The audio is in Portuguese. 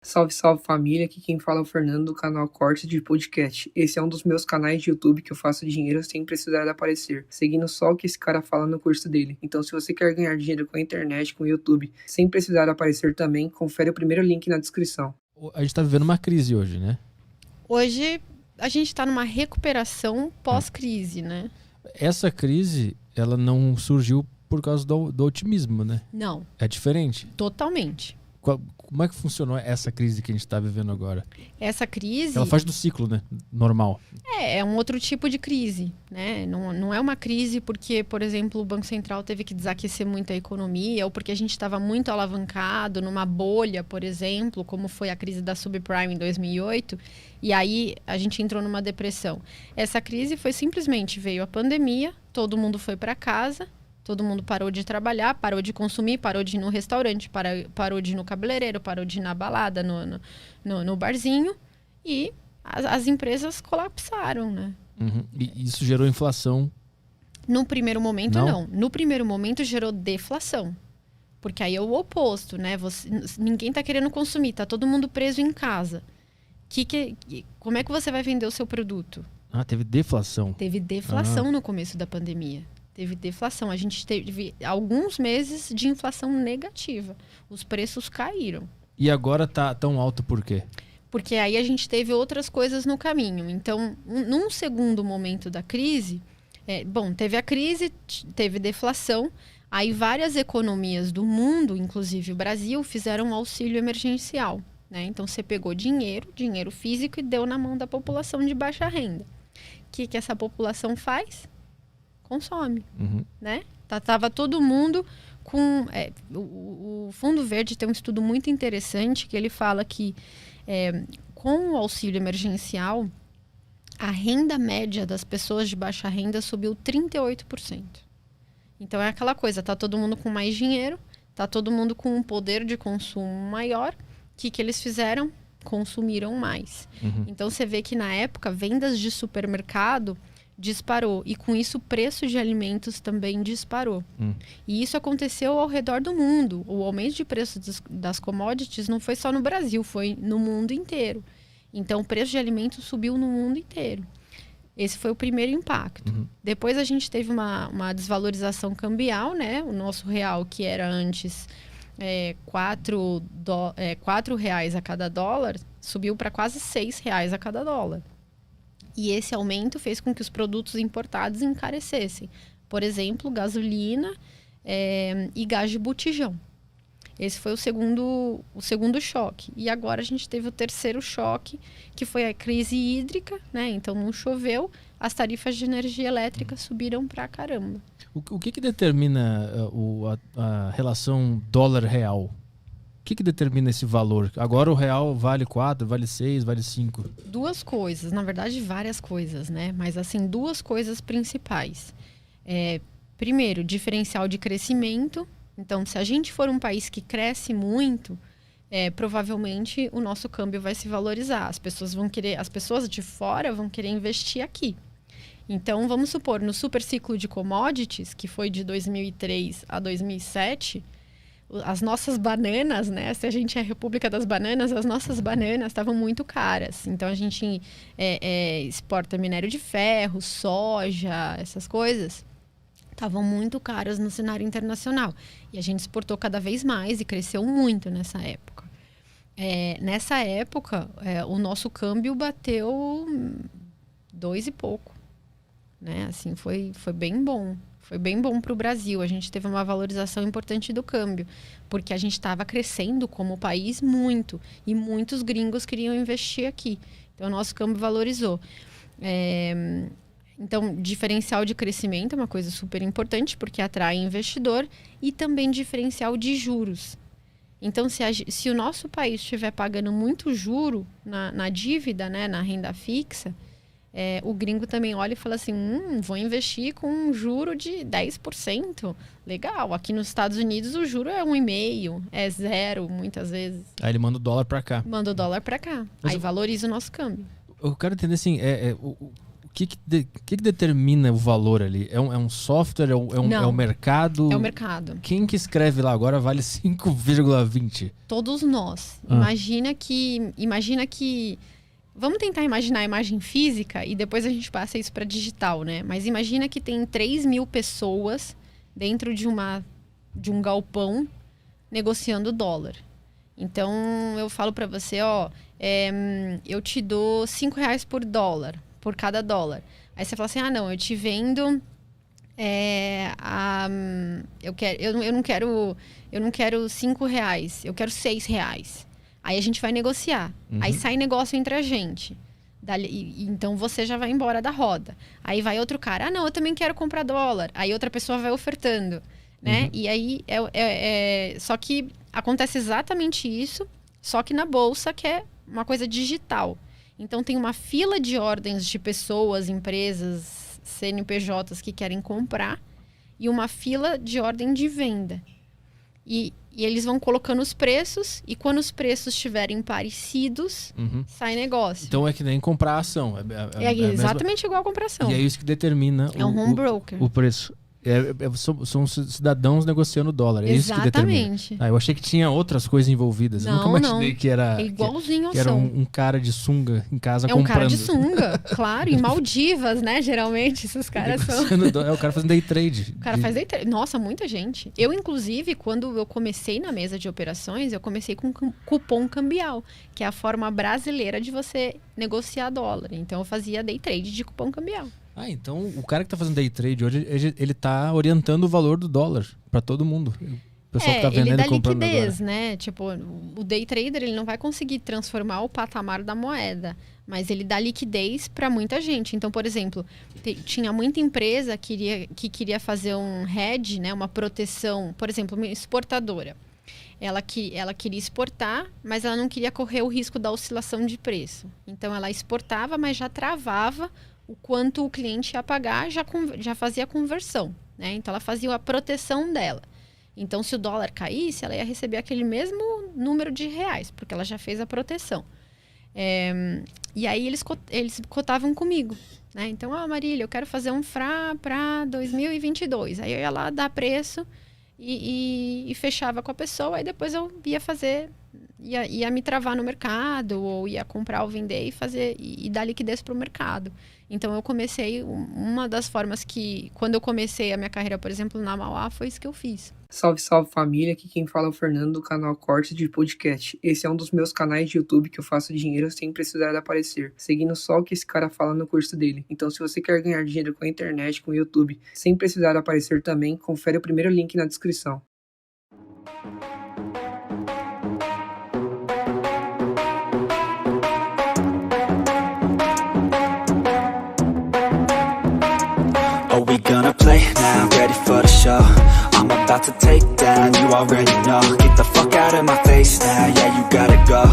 Salve, salve família, aqui quem fala é o Fernando do canal Cortes de Podcast. Esse é um dos meus canais de YouTube que eu faço dinheiro sem precisar de aparecer, seguindo só o que esse cara fala no curso dele. Então se você quer ganhar dinheiro com a internet, com o YouTube, sem precisar de aparecer também, confere o primeiro link na descrição. A gente tá vivendo uma crise hoje, né? Hoje a gente tá numa recuperação pós-crise, né? Essa crise, ela não surgiu por causa do otimismo, né? Não, É diferente. totalmente. Como é que funcionou essa crise que a gente tá vivendo agora? Essa crise Ela faz do ciclo, né? Normal. é um outro tipo de crise, né? Não é uma crise porque, por exemplo, o Banco Central teve que desaquecer muito a economia ou porque a gente estava muito alavancado numa bolha, por exemplo, como foi a crise da subprime em 2008, e aí a gente entrou numa depressão. Essa crise foi simplesmente, veio a pandemia, todo mundo foi para casa, todo mundo parou de trabalhar, parou de consumir, parou de ir no restaurante, parou de ir no cabeleireiro, parou de ir na balada, no barzinho, e as empresas colapsaram, né? Uhum. E isso gerou inflação. No primeiro momento, Não? não. No primeiro momento, gerou deflação. Porque aí é o oposto, né? Ninguém tá querendo consumir, tá todo mundo preso em casa. Como é que você vai vender o seu produto? Ah, teve deflação. Teve deflação no começo da pandemia. Teve deflação. A gente teve alguns meses de inflação negativa. Os preços caíram. E agora tá tão alto por quê? Porque aí a gente teve outras coisas no caminho. Então, num segundo momento da crise, teve a crise, teve deflação, aí várias economias do mundo, inclusive o Brasil, fizeram um auxílio emergencial, né? Então, você pegou dinheiro físico e deu na mão da população de baixa renda. O que essa população faz? Consome, né? Tava todo mundo com... o Fundo Verde tem um estudo muito interessante que ele fala que com o auxílio emergencial, a renda média das pessoas de baixa renda subiu 38%. Então é aquela coisa, tá todo mundo com mais dinheiro, tá todo mundo com um poder de consumo maior. O que eles fizeram? Consumiram mais. Então você vê que na época, vendas de supermercado disparou. E com isso o preço de alimentos também disparou. E isso aconteceu ao redor do mundo. O aumento de preço das commodities não foi só no Brasil, foi no mundo inteiro. Então o preço de alimentos subiu no mundo inteiro. Esse foi o primeiro impacto. Depois a gente teve uma desvalorização cambial, né? O nosso real, que era antes R$ 4 a cada dólar, subiu para quase R$ 6 a cada dólar. E esse aumento fez com que os produtos importados encarecessem. Por exemplo, gasolina e gás de botijão. Esse foi o segundo choque. E agora a gente teve o terceiro choque, que foi a crise hídrica, né? Então não choveu, as tarifas de energia elétrica subiram pra caramba. O que determina a relação dólar-real? O que determina esse valor? Agora o real vale 4, vale 6, vale 5? Duas coisas, na verdade várias coisas, né? Mas assim, duas coisas principais. Primeiro, diferencial de crescimento. Então, se a gente for um país que cresce muito, provavelmente o nosso câmbio vai se valorizar. As pessoas de fora vão querer investir aqui. Então, vamos supor, no super ciclo de commodities, que foi de 2003 a 2007... as nossas bananas, né? Se a gente é a República das Bananas, as nossas bananas estavam muito caras. Então, a gente exporta minério de ferro, soja, essas coisas. Estavam muito caras no cenário internacional. E a gente exportou cada vez mais e cresceu muito nessa época. Nessa época, o nosso câmbio bateu 2 e pouco. Né? Assim, foi bem bom. Foi bem bom para o Brasil. A gente teve uma valorização importante do câmbio, porque a gente estava crescendo como país muito, e muitos gringos queriam investir aqui. Então, o nosso câmbio valorizou. Então, diferencial de crescimento é uma coisa super importante, porque atrai investidor, e também diferencial de juros. Então, se o nosso país estiver pagando muito juro na dívida, né, na renda fixa, o gringo também olha e fala assim, vou investir com um juro de 10%. Legal, aqui nos Estados Unidos o juro é 1,5%, é 0 muitas vezes. Aí ele manda o dólar pra cá. Manda o dólar pra cá, aí valoriza o nosso câmbio. Eu quero entender assim, que determina o valor ali? É um software? É um mercado? É o mercado. Quem que escreve lá agora vale 5,20? Todos nós. Imagina que... Vamos tentar imaginar a imagem física e depois a gente passa isso para digital, né? Mas imagina que tem 3.000 pessoas dentro de um galpão negociando dólar. Então, eu falo para você, eu te dou R$5 por dólar, por cada dólar. Aí você fala assim, não, eu te vendo... eu não quero R$5, eu quero R$6. Aí a gente vai negociar. Aí sai negócio entre a gente. Então você já vai embora da roda. Aí vai outro cara, não, eu também quero comprar dólar. Aí outra pessoa vai ofertando, né? E aí só que acontece exatamente isso, só que na bolsa, que é uma coisa digital. Então tem uma fila de ordens de pessoas, empresas, CNPJs que querem comprar e uma fila de ordem de venda. E eles vão colocando os preços e quando os preços estiverem parecidos, sai negócio. Então é que nem comprar ação. É exatamente igual a comprar ação. E é isso que determina um home broker. O preço. São cidadãos negociando dólar. É isso que determina. Eu achei que tinha outras coisas envolvidas. Eu nunca imaginei que era, é igualzinho que era um cara de sunga em casa comprando. É um cara de sunga, claro. Em Maldivas, né? Geralmente, esses caras são... É o cara fazendo day trade. O cara faz day trade. Nossa, muita gente. Eu, inclusive, quando eu comecei na mesa de operações, eu comecei com cupom cambial, que é a forma brasileira de você negociar dólar. Então, eu fazia day trade de cupom cambial. Então o cara que tá fazendo day trade hoje, ele tá orientando o valor do dólar para todo mundo. O pessoal que tá vendendo e comprando agora. Ele dá liquidez, né? Tipo, o day trader, ele não vai conseguir transformar o patamar da moeda, mas ele dá liquidez para muita gente. Então, por exemplo, tinha muita empresa que queria fazer um hedge, né? Uma proteção, por exemplo, uma exportadora. Ela queria exportar, mas ela não queria correr o risco da oscilação de preço. Então, ela exportava, mas já travava o quanto o cliente ia pagar, já fazia a conversão, né? Então, ela fazia a proteção dela. Então, se o dólar caísse, ela ia receber aquele mesmo número de reais, porque ela já fez a proteção. E aí, eles cotavam comigo, né? Então, Marília, eu quero fazer um FRA para 2022. Aí, eu ia lá dar preço e fechava com a pessoa. Aí, depois eu ia fazer... Ia me travar no mercado, ou ia comprar ou vender e fazer e dar liquidez para o mercado. Então, eu comecei... Uma das formas que... Quando eu comecei a minha carreira, por exemplo, na Mauá, foi isso que eu fiz. Salve, salve família, aqui quem fala é o Fernando do canal Cortes de Podcast. Esse é um dos meus canais de YouTube que eu faço dinheiro sem precisar de aparecer, seguindo só o que esse cara fala no curso dele. Então se você quer ganhar dinheiro com a internet, com o YouTube, sem precisar de aparecer também, confere o primeiro link na descrição. Are we gonna play now? Ready for the show? I'm about to take down, you already know. Get the fuck out of my face now, yeah, you gotta go.